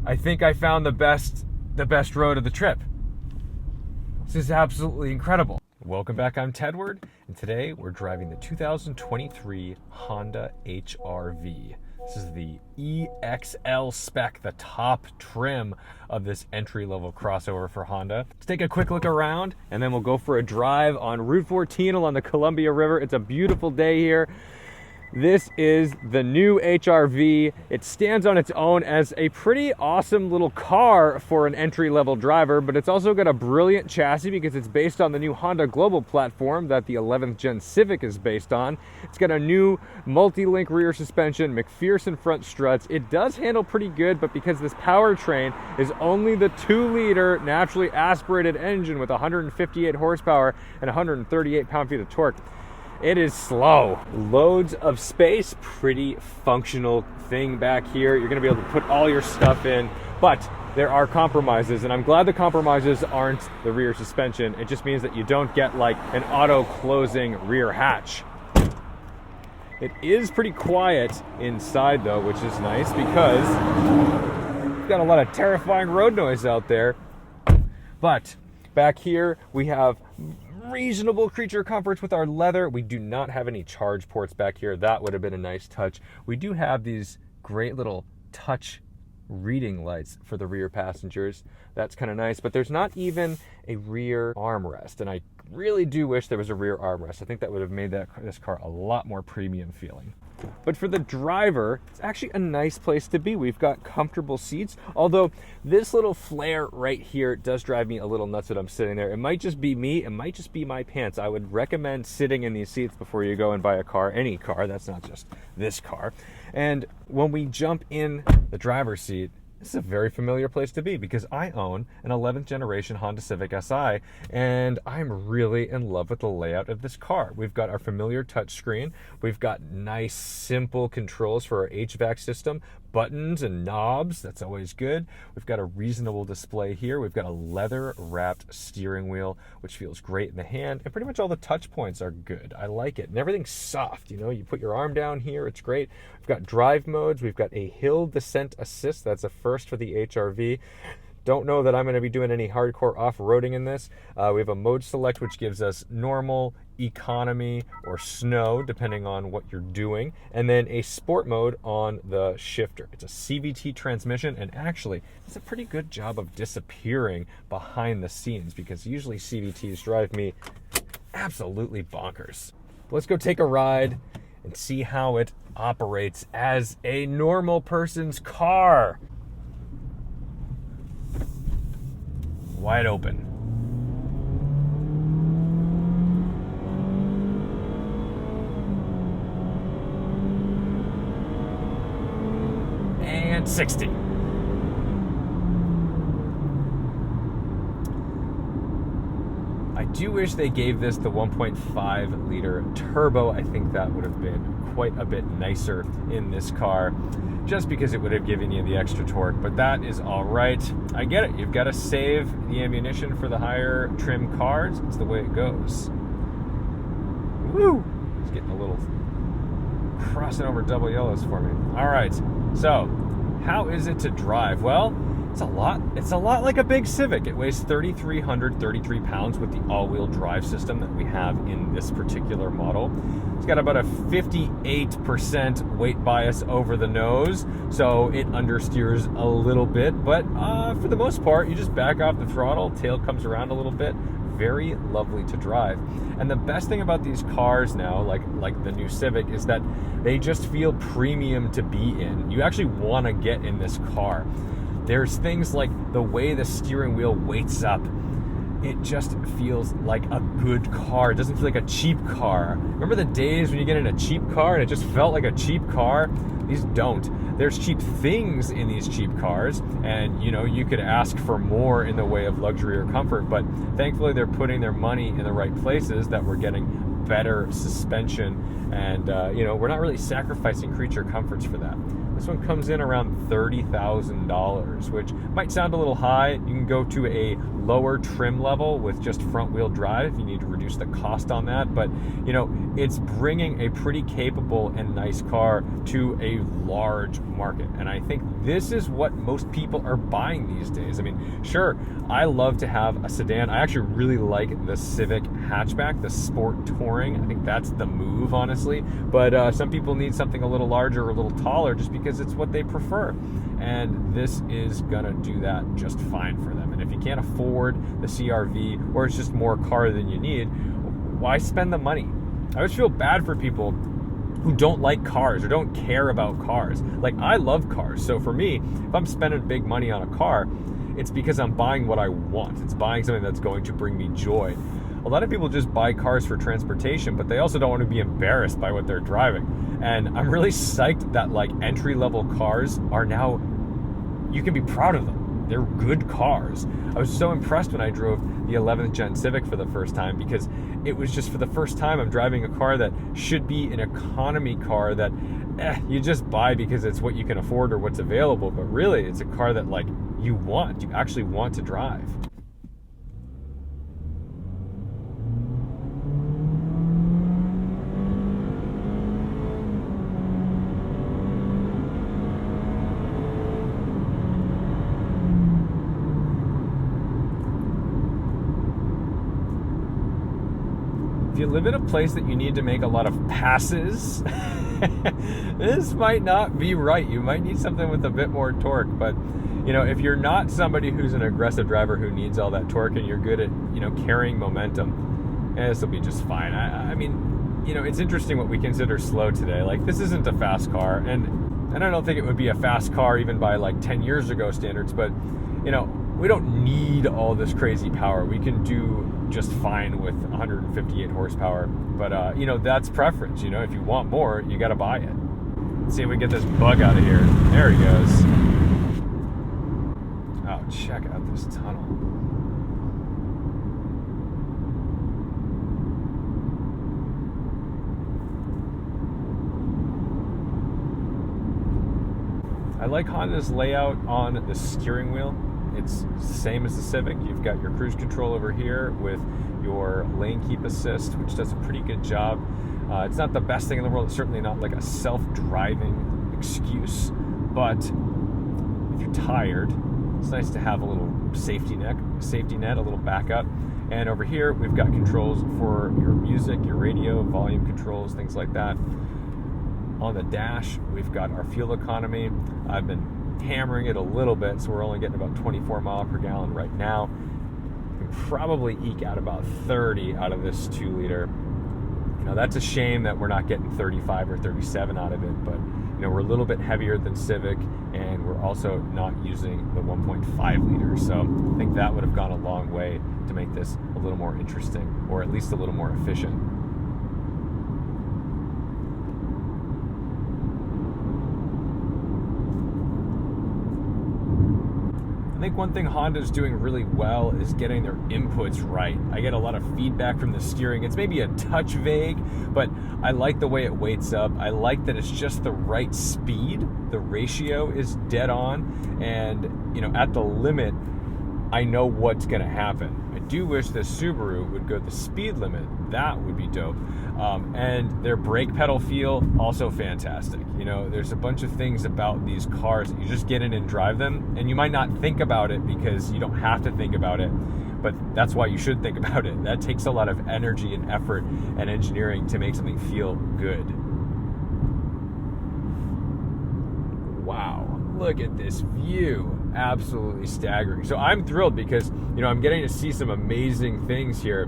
I think I found the best road of the trip. This is absolutely incredible. Welcome back, I'm Tedward, and today we're driving the 2023 Honda HR-V. This is the EXL spec, the top trim of this entry-level crossover for Honda. Let's take a quick look around, and then we'll go for a drive on Route 14 along the Columbia River. It's a beautiful day here. This is the new HR-V. It stands on its own as a pretty awesome little car for an entry-level driver, but it's also got a brilliant chassis because it's based on the new Honda Global platform that the 11th Gen Civic is based on. It's got a new multi-link rear suspension, McPherson front struts. It does handle pretty good, but because this powertrain is only the 2-liter naturally aspirated engine with 158 horsepower and 138 pound-feet of torque, it is slow. Loads of space, pretty functional thing back here. You're gonna be able to put all your stuff in, but there are compromises, and I'm glad the compromises aren't the rear suspension. It just means that you don't get like an auto-closing rear hatch. It is pretty quiet inside though, which is nice because we've got a lot of terrifying road noise out there. But back here we have reasonable creature comforts with our leather. We do not have any charge ports back here. That would have been a nice touch. We do have these great little touch reading lights for the rear passengers. That's kind of nice, but there's not even a rear armrest, and I really do wish there was a rear armrest. I think that would have made this car a lot more premium feeling. But for the driver, it's actually a nice place to be. We've got comfortable seats, although this little flare right here does drive me a little nuts when I'm sitting there. It might just be me, it might just be my pants. I would recommend sitting in these seats before you go and buy a car, any car, that's not just this car. And when we jump in the driver's seat, this is a very familiar place to be because I own an 11th generation Honda Civic Si, and I'm really in love with the layout of this car. We've got our familiar touchscreen. We've got nice, simple controls for our HVAC system, buttons and knobs. That's always good. We've got a reasonable display here. We've got a leather-wrapped steering wheel, which feels great in the hand, and pretty much all the touch points are good. I like it, and everything's soft. You know, you put your arm down here, it's great. We've got drive modes. We've got a hill descent assist. That's a first for the HR-V. Don't know that I'm going to be doing any hardcore off-roading in this. We have a mode select, which gives us normal, economy, or snow, depending on what you're doing, and then a sport mode on the shifter. It's a CVT transmission, and actually, it's a pretty good job of disappearing behind the scenes, because usually CVTs drive me absolutely bonkers. Let's go take a ride and see how it operates as a normal person's car. Wide open. And 60. I do wish they gave this the 1.5 liter turbo. I think that would have been quite a bit nicer in this car, just because it would have given you the extra torque, but that is all right. I get it. You've got to save the ammunition for the higher trim cars. It's the way it goes. Woo! It's getting a little crossing over double yellows for me. All right, so how is it to drive? Well, it's a lot like a big Civic. It weighs 3,333 pounds with the all-wheel drive system that we have in this particular model. It's got about a 58% weight bias over the nose, so it understeers a little bit, but for the most part, you just back off the throttle, tail comes around a little bit. Very lovely to drive. And the best thing about these cars now, like the new Civic, is that they just feel premium to be in. You actually want to get in this car. There's things like the way the steering wheel weights up. It just feels like a good car. It doesn't feel like a cheap car. Remember the days when you get in a cheap car and it just felt like a cheap car? These don't. There's cheap things in these cheap cars, and you know, you could ask for more in the way of luxury or comfort, but thankfully they're putting their money in the right places, that we're getting better suspension, and you know, we're not really sacrificing creature comforts for that. This one comes in around $30,000, which might sound a little high. You can go to a lower trim level with just front wheel drive. You need to reduce the cost on that, but you know, it's bringing a pretty capable and nice car to a large market. And I think this is what most people are buying these days. I mean, sure, I love to have a sedan. I actually really like the Civic hatchback, the Sport Touring. I think that's the move, honestly. But some people need something a little larger or a little taller just because it's what they prefer. And this is gonna do that just fine for them. And if you can't afford the CR-V, or it's just more car than you need, why spend the money? I always feel bad for people who don't like cars or don't care about cars. Like, I love cars. So for me, if I'm spending big money on a car, it's because I'm buying what I want. It's buying something that's going to bring me joy. A lot of people just buy cars for transportation, but they also don't want to be embarrassed by what they're driving. And I'm really psyched that like entry-level cars are now, you can be proud of them. They're good cars. I was so impressed when I drove the 11th Gen Civic for the first time, because it was just for the first time I'm driving a car that should be an economy car that you just buy because it's what you can afford or what's available, but really it's a car that like you actually want to drive. If you live in a place that you need to make a lot of passes, this might not be right. You might need something with a bit more torque. But you know, if you're not somebody who's an aggressive driver who needs all that torque, and you're good at, you know, carrying momentum, this will be just fine. I mean, you know, it's interesting what we consider slow today. Like, this isn't a fast car, and I don't think it would be a fast car even by like 10 years ago standards. But you know, we don't need all this crazy power. We can do just fine with 158 horsepower. But, you know, that's preference. You know, if you want more, you got to buy it. Let's see if we can get this bug out of here. There he goes. Oh, check out this tunnel. I like Honda's layout on the steering wheel. It's the same as the Civic. You've got your cruise control over here with your lane keep assist, which does a pretty good job. It's not the best thing in the world. It's certainly not like a self-driving excuse, but if you're tired, it's nice to have a little safety net, a little backup. And over here, we've got controls for your music, your radio, volume controls, things like that. On the dash, we've got our fuel economy. I've been hammering it a little bit, so we're only getting about 24 miles per gallon right now. We can probably eke out about 30 out of this 2-liter. You know, that's a shame that we're not getting 35 or 37 out of it, but you know, we're a little bit heavier than Civic, and we're also not using the 1.5 liter. So I think that would have gone a long way to make this a little more interesting, or at least a little more efficient. I think one thing Honda's doing really well is getting their inputs right. I get a lot of feedback from the steering. It's maybe a touch vague, but I like the way it weights up. I like that it's just the right speed. The ratio is dead on, and you know, at the limit, I know what's going to happen. I do wish the Subaru would go the speed limit. That would be dope. And their brake pedal feel, also fantastic. You know, there's a bunch of things about these cars that you just get in and drive them, and you might not think about it because you don't have to think about it, but that's why you should think about it. That takes a lot of energy and effort and engineering to make something feel good. Wow, look at this view. Absolutely staggering. So I'm thrilled because, you know, I'm getting to see some amazing things here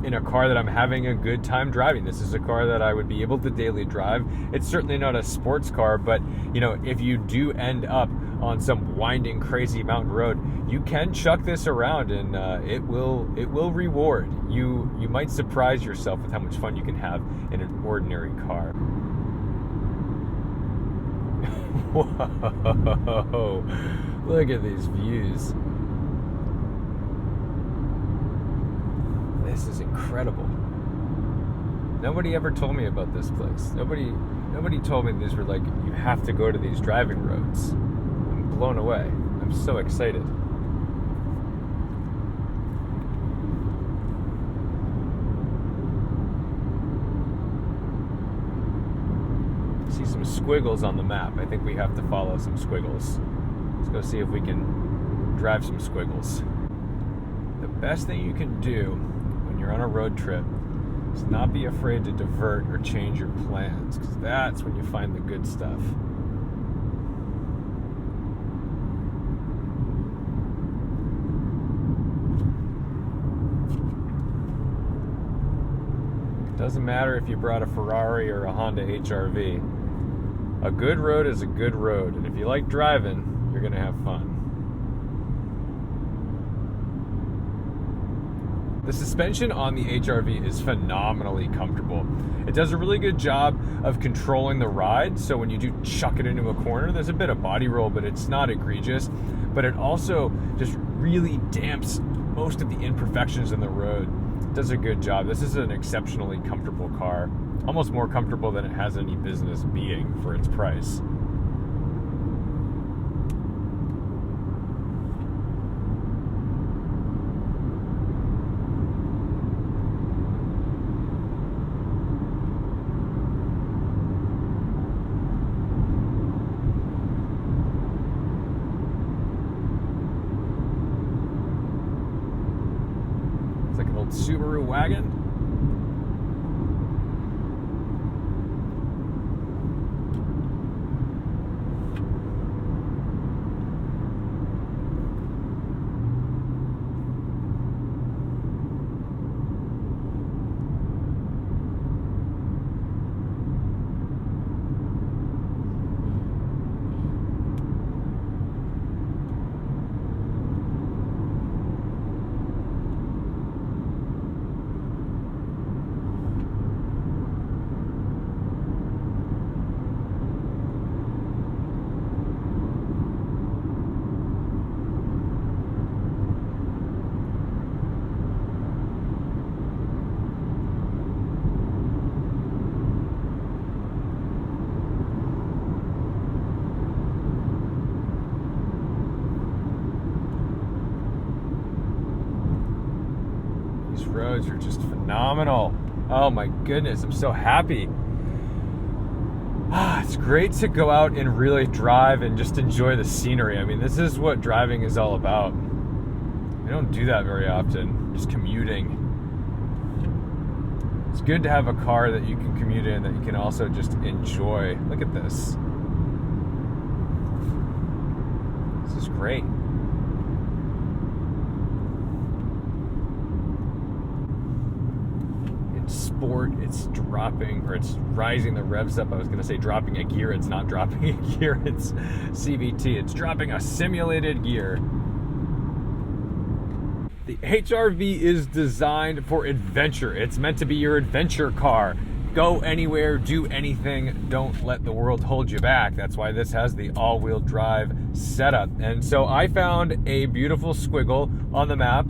in a car that I'm having a good time driving. This is a car that I would be able to daily drive. It's certainly not a sports car, but you know, if you do end up on some winding, crazy mountain road, you can chuck this around, and it will reward you. You might surprise yourself with how much fun you can have in an ordinary car. Whoa! Look at these views. This is incredible. Nobody ever told me about this place. Nobody Nobody told me these were like, you have to go to these driving roads. I'm blown away. I'm so excited. See some squiggles on the map. I think we have to follow some squiggles. Let's go see if we can drive some squiggles. The best thing you can do when you're on a road trip is not be afraid to divert or change your plans, because that's when you find the good stuff. It doesn't matter if you brought a Ferrari or a Honda HR-V. A good road is a good road, and if you like driving, you're going to have fun. The suspension on the HR-V is phenomenally comfortable. It does a really good job of controlling the ride, so when you do chuck it into a corner, there's a bit of body roll, but it's not egregious. But it also just really damps most of the imperfections in the road. It does a good job. This is an exceptionally comfortable car. Almost more comfortable than it has any business being for its price. It's like an old Subaru wagon. Roads are just phenomenal. Oh my goodness, I'm so happy. It's great to go out and really drive and just enjoy the scenery. I mean, this is what driving is all about. I don't do that very often, just commuting. It's good to have a car that you can commute in that you can also just enjoy. Look at this. This is great. Sport, it's dropping, or it's rising the revs up. I was going to say dropping a gear. It's not dropping a gear. It's CVT. It's dropping a simulated gear. The HR-V is designed for adventure. It's meant to be your adventure car. Go anywhere, do anything. Don't let the world hold you back. That's why this has the all-wheel drive setup. And so I found a beautiful squiggle on the map.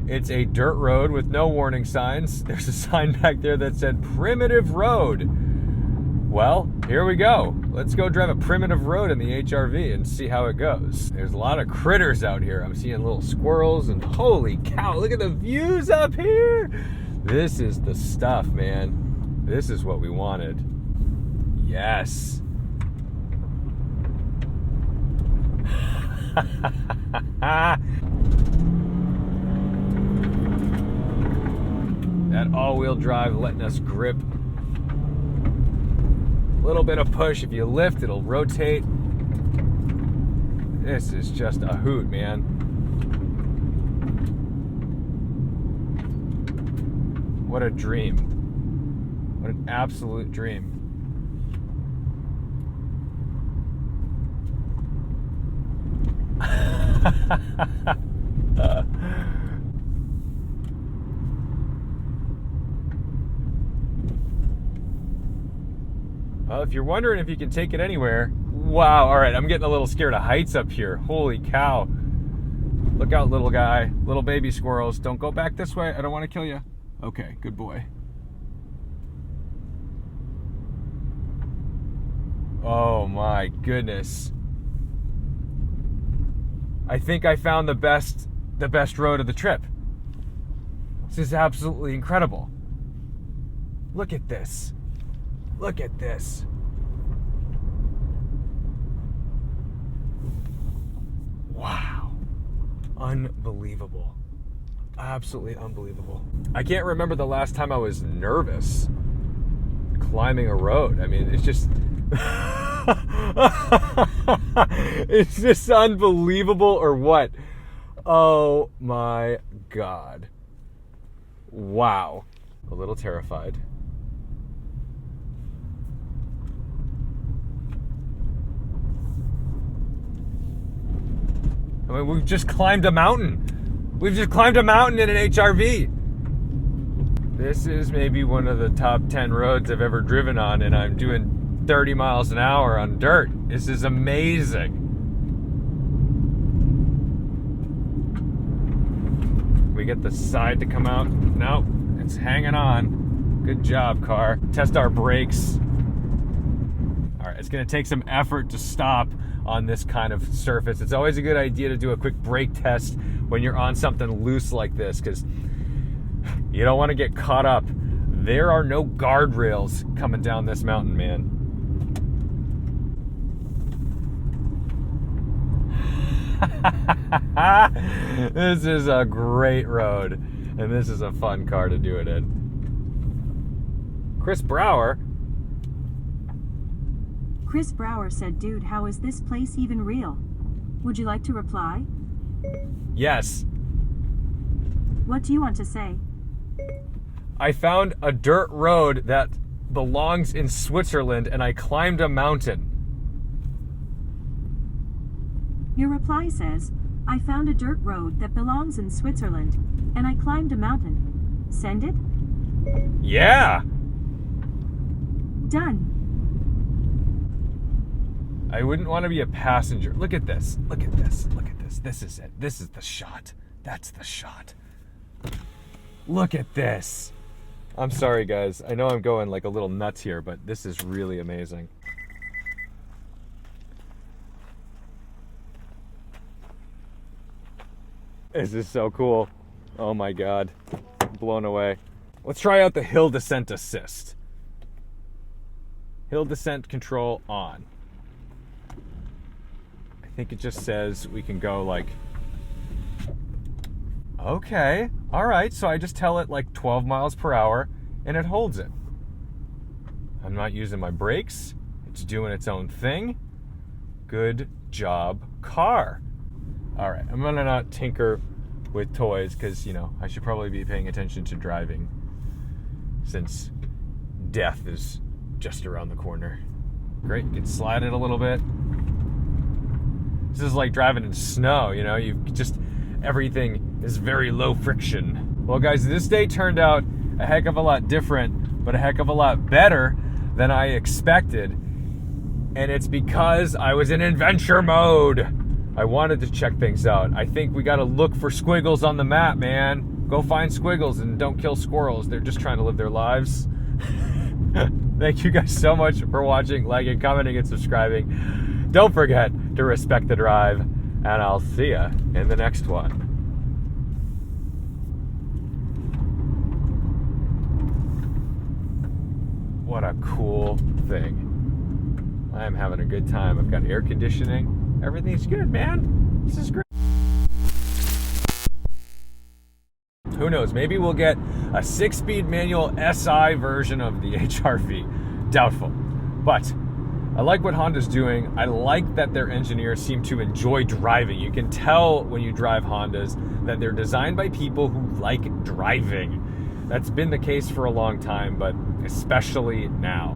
It's a dirt road with no warning signs. There's a sign back there that said primitive road. Well, here we go. Let's go drive a primitive road in the HR-V and see how it goes. There's a lot of critters out here. I'm seeing little squirrels, and holy cow, look at the views up here. This is the stuff, man. This is what we wanted. Yes. That all-wheel drive letting us grip. A little bit of push. If you lift, it'll rotate. This is just a hoot, man. What a dream. What an absolute dream. Well, if you're wondering if you can take it anywhere, wow, all right, I'm getting a little scared of heights up here. Holy cow. Look out, little guy, little baby squirrels. Don't go back this way. I don't want to kill you. Okay, good boy. Oh my goodness. I think I found the best road of the trip. This is absolutely incredible. Look at this. Look at this. Wow. Unbelievable. Absolutely unbelievable. I can't remember the last time I was nervous climbing a road. I mean, it's just it's just unbelievable, or what? Oh my God. Wow. A little terrified. I mean, we've just climbed a mountain. We've just climbed a mountain in an HRV. This is maybe one of the top 10 roads I've ever driven on, and I'm doing 30 miles an hour on dirt. This is amazing. We get the side to come out. Nope, it's hanging on. Good job, car. Test our brakes. All right, it's gonna take some effort to stop on this kind of surface. It's always a good idea to do a quick brake test when you're on something loose like this, because you don't want to get caught up. There are no guardrails coming down this mountain, man. This is a great road, and this is a fun car to do it in. Chris Brower said, "Dude, how is this place even real? Would you like to reply?" Yes. What do you want to say? I found a dirt road that belongs in Switzerland, and I climbed a mountain. Your reply says, "I found a dirt road that belongs in Switzerland, and I climbed a mountain." Send it? Yeah. Done. I wouldn't want to be a passenger. Look at this. Look at this. Look at this. This is it. This is the shot. That's the shot. Look at this. I'm sorry, guys. I know I'm going like a little nuts here, but this is really amazing. This is so cool. Oh my God. I'm blown away. Let's try out the hill descent assist. Hill descent control on. I think it just says we can go like, okay, all right. So I just tell it like 12 miles per hour and it holds it. I'm not using my brakes. It's doing its own thing. Good job, car. All right, I'm gonna not tinker with toys because, you know, I should probably be paying attention to driving since death is just around the corner. Great, you can slide it a little bit. This is like driving in snow, you know, everything is very low friction. Well, guys, this day turned out a heck of a lot different, but a heck of a lot better than I expected. And it's because I was in adventure mode. I wanted to check things out. I think we got to look for squiggles on the map, man. Go find squiggles and don't kill squirrels. They're just trying to live their lives. Thank you guys so much for watching, liking, commenting, and subscribing. Don't forget to respect the drive, and I'll see ya in the next one. What a cool thing. I am having a good time. I've got air conditioning. Everything's good, man. This is great. Who knows? Maybe we'll get a 6-speed manual SI version of the HRV. Doubtful. But I like what Honda's doing. I like that their engineers seem to enjoy driving. You can tell when you drive Hondas that they're designed by people who like driving. That's been the case for a long time, but especially now.